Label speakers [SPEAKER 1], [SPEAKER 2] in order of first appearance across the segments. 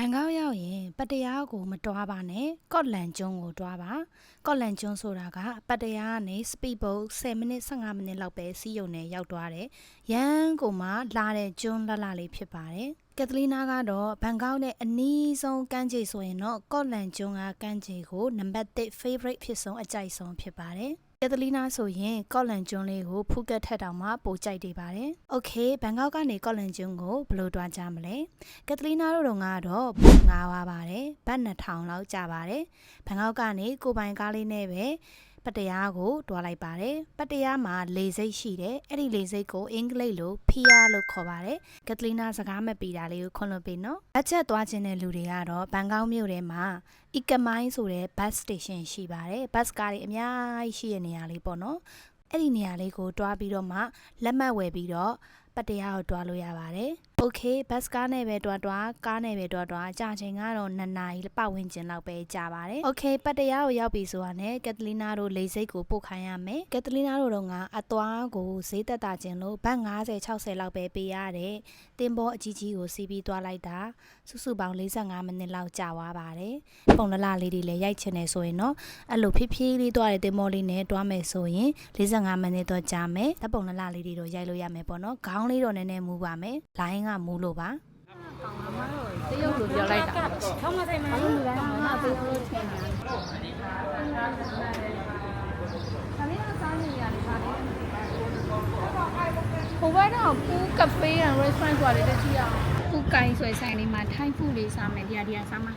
[SPEAKER 1] န်ကောက်ရောက်ရင်ပတ္တရားကိုမတွားပါနဲ့ကော့လန်ကျွန်းကိုတွားပါကော့လန်ကျွန်းဆိုတာကပတ္တရားကနေစပီဘုတ်10မိနစ်15မိနစ်လောက်ပဲစီးရုံနဲ့ရောက်သွားတယ်ရန်ကိုမှလာတဲ့ကျွန်းလှလှလေးဖြစ်ပါတယ်ကက်သလီနာကတော့ဘန်ကောက်နဲ့အနီးဆုံးကမ်းခြေဆိုရင်တော့ကော့လန်ကျွန်းကကမ်းခြေကိုနံပါတ်1 favorite ဖြစ်ဆုံးအကြိုက်ဆုံးဖြစ်ပါတယ်ကက်သလီနာဆိုရင်ကော့လန်ကျွန်းလေးကိုဖူးကတ်ထက်တောင်မှပိုကြိုက်နေပါတယ်။ Okay ဘန်ကောက်ကနေကော့လန်ကျွန်းကိုဘယ်လိုတွားကြမလဲ။ကက်သလီနာတို့ကတော့ဘုတ်9ပါပါတယ်။ဘတ်2000လောက်ကျပါတယ်။ဘန်ကောက်ကနေကိုပိုင်ကားလေးနဲ့ပဲပတ္တရားကိုတွားလိုက်ပါတယ်။ပတ္တရားမှာလေဆိပ်ရှိတယ်။အဲ့ဒီလေဆိပ်ကိုအင်္ဂလိပ်လိုဖီယာလို့ခေါ်ပါတယ်။ကက်သလီနာစကားမပီတာလေးကိုခွင့်လွှတ်ပေးနော်။အချက်သွားခြင်းတဲ့လူတွေကတော့ဘန်ကောက်မြို့ထဲမှာအီကမိုင်းဆိုတဲ့ bus station ရှိပါတယ်။ bus ကားတွေအများကြီးရှိတဲ့နေရာလေးပေါ့နော်။အဲ့ဒီနေရာလေးကိုတွားပြီးတော့မှလက်မှတ်ဝယ်ပြီးတော့ပတ္တရားကိုတွားလို့ရပါတယ်။ Okay ဘတ်ကားနဲ့ပဲတွားကားနဲ့ပဲတွားကြာချိန်ကတော့2နာရီပတ်ဝန်းကျင်လောက်ပဲကြာပါတယ်။ Okay ပတ္တရားကိုရောက်ပြီဆိုတာနဲ့ကက်သလီနာတို့လေဆိပ်ကိုပို့ခိုင်းရမယ်။ကက်သလီနာတို့ကအသွားကိုဈေးသက်သာခြင်းလို့ဘတ်50 60လောက်ပဲပေးရတယ်။တင်ဘောအကြီးကြီးကိုစီးပြီးတွားလိုက်တာစုစုပေါင်း45မိနစ်လောက်ကြာသွားပါတယ်။ပုံလလလေးတွေလည်းရိုက်ချင်တယ်ဆိုရင်တော့အဲ့လိုဖြည်းဖြည်းလေးတွားတဲ့တင်ဘောလေးနဲ့တွားမယ်ဆိုရင်45မိနစ်တော့ကြာမယ်။ဓာတ်ပုံလလလေးတွေတော့ရိုက်လို့ရမယ်ပေါ့နော်။ခေါင်းလေးတော့နည်းနည်းမူပါမယ်။လိုင်းကမူလို့ပါတရုတ်လိုပြောလိုက်တာခေါင်းမဆိုင်မှာလူတိုင်းကမပေးလို့ထင်တာဒါလေးကစားနေရတယ်ပါလေဟိုဘက်တော့ပူကဖေး and restaurant ဆိုတာလည်းတကြည့်အောင်ပူကိုင်းဆွဲဆိုင်လေးမှာထိုင်းဖူးလေးစားမယ်ဒီဟာစားမှာ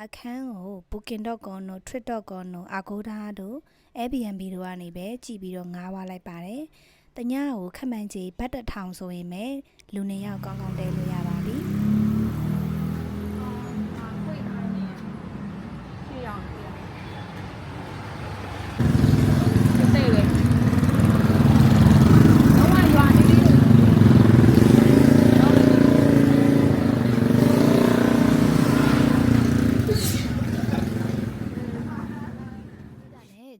[SPEAKER 1] အခန်းကို booking.com တို့ trip.com တို့ agoda တို့ airbnb တို့ကနေပဲကြည့်ပြီးတော့ငားဝါလိုက်ပါတယ်။တညကိုခက်မှန်ကြီးဘတ်1000ဆိုရင်ပဲလူနေရောက်ကောင်းကောင်းတဲလို့ရပါပြီ။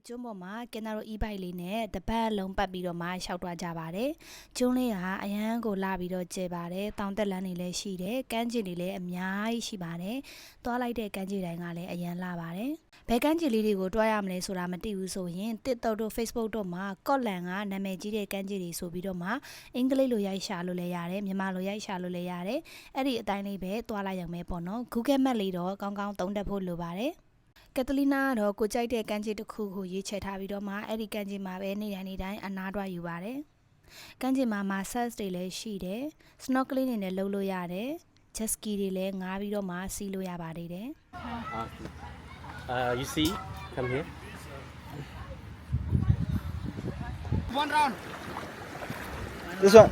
[SPEAKER 1] ကျွန်းပေါ်မှာကင်နာရို e-bike လေးနဲ့တပတ်လုံးပတ်ပြီးတော့မှရှောက်သွားကြပါတယ်။ကျွန်းလေးကအရန်ကိုလာပြီးတော့ကျဲပါတယ်။တောင်တက်လန်းတွေလည်းရှိတယ်။ကမ်းခြေတွေလည်းအများကြီးရှိပါတယ်။သွားလိုက်တဲ့ကမ်းခြေတိုင်းကလည်းအရန်လာပါတယ်။ဘယ်ကမ်းခြေလေးတွေကိုတွားရမလဲဆိုတာမသိဘူးဆိုရင် TikTok တို့ Facebook တို့မှာကော့လန်ကနာမည်ကြီးတဲ့ကမ်းခြေတွေဆိုပြီးတော့မှအင်္ဂလိပ်လိုရိုက်ရှာလို့လည်းရတယ်။မြန်မာလိုရိုက်ရှာလို့လည်းရတယ်။အဲ့ဒီအတိုင်းလေးပဲတွားလိုက်ရမယ်ပေါ့နော်။ Google Map လေးတော့ကောင်းကောင်းသုံးတတ်ဖို့လိုပါတယ်။ကက်သလီနာကတော့ကိုကြိုက်တဲ့ကမ်းခြေတစ်ခုကိုရွေးချယ်ထားပြီးတော့မှအဲ့ဒီကမ်းခြေမှာပဲနေတိုင်းအနားတွားယူပါတယ်။ကမ်းခြေမှာ massage တွေလည်းရှိတယ်။ snorkeling တွေလည်းလုပ်လို့ရတယ်။ jet ski တွေလည်းငားပြီးတော့မှစီးလို့ရပါသေးတယ်
[SPEAKER 2] You see come here
[SPEAKER 3] one round
[SPEAKER 2] this one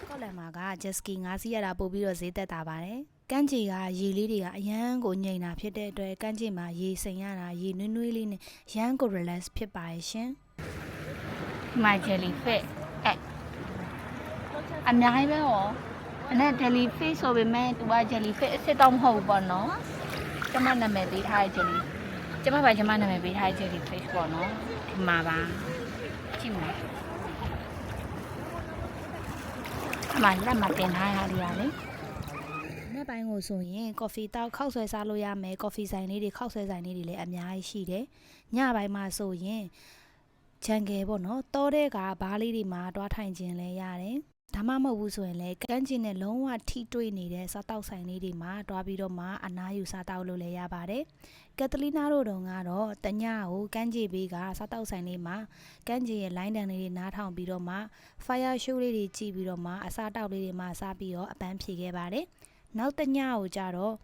[SPEAKER 1] ကော့လန်မှာက jet ski ငားစီးရတာပို့ပြီးတော့ဈေးသက်သာပါတယ်။ကမ်းခြေကရေလေးတွေကအရန်ကိုငြိမ်တာဖြစ်တဲ့အတွက်ကမ်းခြေမှာရေစိမ်ရတာရေနွေးနွေးလေးနဲ့ရန်ကို relax ဖြစ်ပါရဲ့ရှင်။
[SPEAKER 4] My jellyfish အများကြီးပဲဟောအဲ့ jellyfish ဆိုပေမဲ့သူက jellyfish အစ်စ်တော့မဟုတ်ဘူးပေါ့နော်။ကျမနာမည်ပေးထားတဲ့ jelly ကျမနာမည်ပေးထားတဲ့ jellyfish ပေါ့နော်ဒီမှာပါကြည့်မယ်အမလက်မတင်ထားရလေ
[SPEAKER 1] နေ့ပိုင်းကိုဆိုရင်ကော်ဖီတောက်ခောက်ဆွဲစားလို့ရမယ်ကော်ဖီဆိုင်လေးတွေခောက်ဆွဲဆိုင်လေးတွေလည်းအများကြီးရှိတယ်ညပိုင်းမှာဆိုရင်ဂျန်ကယ်ပေါ့နော်တောတဲ့ကဘားလေးတွေမှာတွားထိုင်ခြင်းလည်းရတယ်ဒါမှမဟုတ်ဘူးဆိုရင်လည်းကမ်းခြေနဲ့လုံးဝထိတွေ့နေတဲ့စားတောက်ဆိုင်လေးတွေမှာတွားပြီးတော့မှအနားယူစားတောက်လို့လည်းရပါတယ်ကက်သလီနာတို့ကတော့တညကိုကမ်းခြေဘေးကစားတောက်ဆိုင်လေးမှာကမ်းခြေရဲ့လိုင်းတန်လေးတွေနားထောင်ပြီးတော့မှ fire show လေးတွေကြည့်ပြီးတော့မှအစားတောက်လေးတွေမှာစားပြီးတော့အပန်းဖြေခဲ့ပါတယ်နောက်တညကိုကြတော့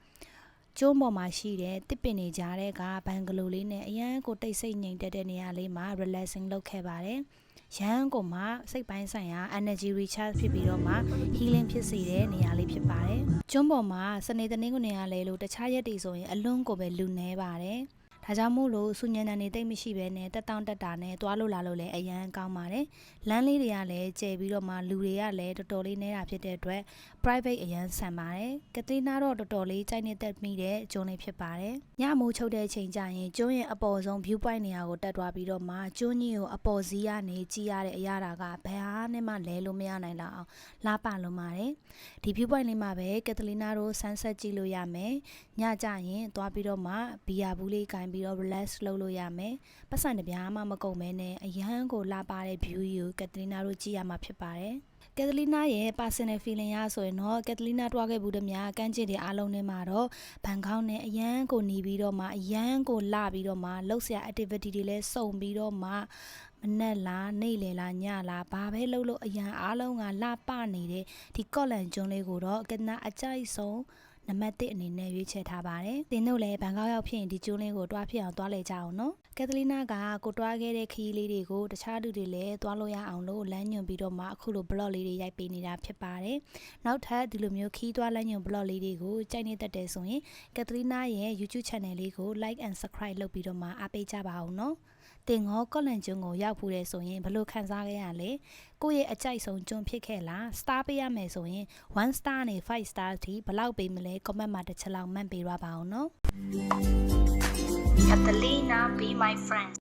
[SPEAKER 1] ကျုံးပေါ်မှာရှိတဲ့တစ်ပင်တွေကြားတဲ့ကဘန်ဂလိုလေးနဲ့အရန်ကိုတိတ်ဆိတ်ငြိမ်သက်တဲ့နေရာလေးမှာ relaxing လုပ်ခဲ့ပါတယ်။ရန်ကိုမှစိတ်ပိုင်းဆိုင်ရာ energy recharge ဖြစ်ပြီးတော့မှ healing ဖြစ်စေတဲ့နေရာလေးဖြစ်ပါတယ်။ကျုံးပေါ်မှာစနေတနင်္ဂနွေကလည်းလို့တခြားရက်တွေဆိုရင်အလွန်ကိုပဲလူနေပါတယ်။ ဒါကြောင့်မို့လို့စူညံတန်နေတိတ်မရှိဘဲနဲ့တက်တောင့်တက်တာနဲ့သွားလို့လာလို့လည်းအရန်ကောင်းပါတယ်လမ်းလေးတွေကလည်းကျယ်ပြီးတော့မှလူတွေကလည်းတော်တော်လေးနေတာဖြစ်တဲ့အတွက် private အရန်ဆန်ပါတယ်ကက်သလီနာတော့တော်တော်လေးကြိုက်နေတတ်မိတဲ့ကျွန်းလေးဖြစ်ပါတယ်ညမိုးချုပ်တဲ့ချိန်ကျရင်ကျွန်းရဲ့အပေါ်ဆုံး view point နေရာကိုတက်သွားပြီးတော့မှကျွန်းကြီးကိုအပေါ်စီးကနေကြည့်ရတဲ့အရာကဘယ်ဟာနဲ့မှလဲလို့မရနိုင်လောက်အောင်လားပါလုံးပါတယ်ဒီ view point လေးမှာပဲကက်သလီနာတို့ sunset ကြည့်လို့ရမယ်ညကျရင်သွားပြီးတော့မှဘီယာဘူးလေးကင်ပြီးတော့ relax လုပ်လို့ရမယ်ပတ်စံတစ်ပြားမှမကုန်မဲနဲ့အရန်ကိုလာပါတဲ့ view ကိုကက်သလီနာတို့ကြည့်ရမှာဖြစ်ပါတယ်ကက်သလီနာရဲ့ personal feeling ရဆိုရင်တော့ကက်သလီနာတွားခဲ့ဘူးတည်းများကန်းကျင်တဲ့အားလုံးထဲမှာတော့ဘန်ကောက်နဲ့အရန်ကိုနေပြီးတော့မှအရန်ကိုလာပြီးတော့မှလှုပ်ရှား activity တွေလည်းစုံပြီးတော့မှမနက်လားနေ့လယ်လားညလားဘာပဲလှုပ်လို့အရန်အားလုံးကလာပနေတဲ့ဒီကော့လန်ကျွန်းလေးကိုတော့ကက်သလီနာအကြိုက်ဆုံးနံပါတ်1အနေနဲ့ရွေးချယ်ထားပါတယ်။သင်တို့လည်းဘန်ကောက်ရောက်ဖြစ်ရင်ဒီကျွန်းလေးကိုတွားဖြစ်အောင်တွားလဲကြအောင်နော်။ကက်သလီနာကကိုတွားခဲ့တဲ့ခရီးလေးတွေကိုတခြားသူတွေလည်းတွားလို့ရအောင်လို့လမ်းညွှန်ပြီးတော့မှအခုလို blog လေးတွေရိုက်ပေးနေတာဖြစ်ပါတယ်။နောက်ထပ်ဒီလိုမျိုးခီးတွားလမ်းညွှန် blog လေးတွေကိုကြိုက်နေတတ်တယ်ဆိုရင်ကက်သလီနာရဲ့ YouTube channel လေးကို like and subscribe လုပ်ပြီးတော့မှအားပေးကြပါအောင်နော်။တင်ငေါကော့လန်ကျွန်းကိုရောက်ဖူးတယ်ဆိုရင်ဘယ်လိုခံစားခဲ့ရလဲကိုယ့်ရဲ့အကြိုက်ဆုံးကျွန်းဖြစ်ခဲ့လား star ပေးရမယ်ဆိုရင်1 star နဲ့5 star အထိဘယ်လောက်ပေးမလဲ comment မှာတစ်ချက်လောက်မှတ်ပေးရပါအောင်နော်
[SPEAKER 4] Catalina be my friend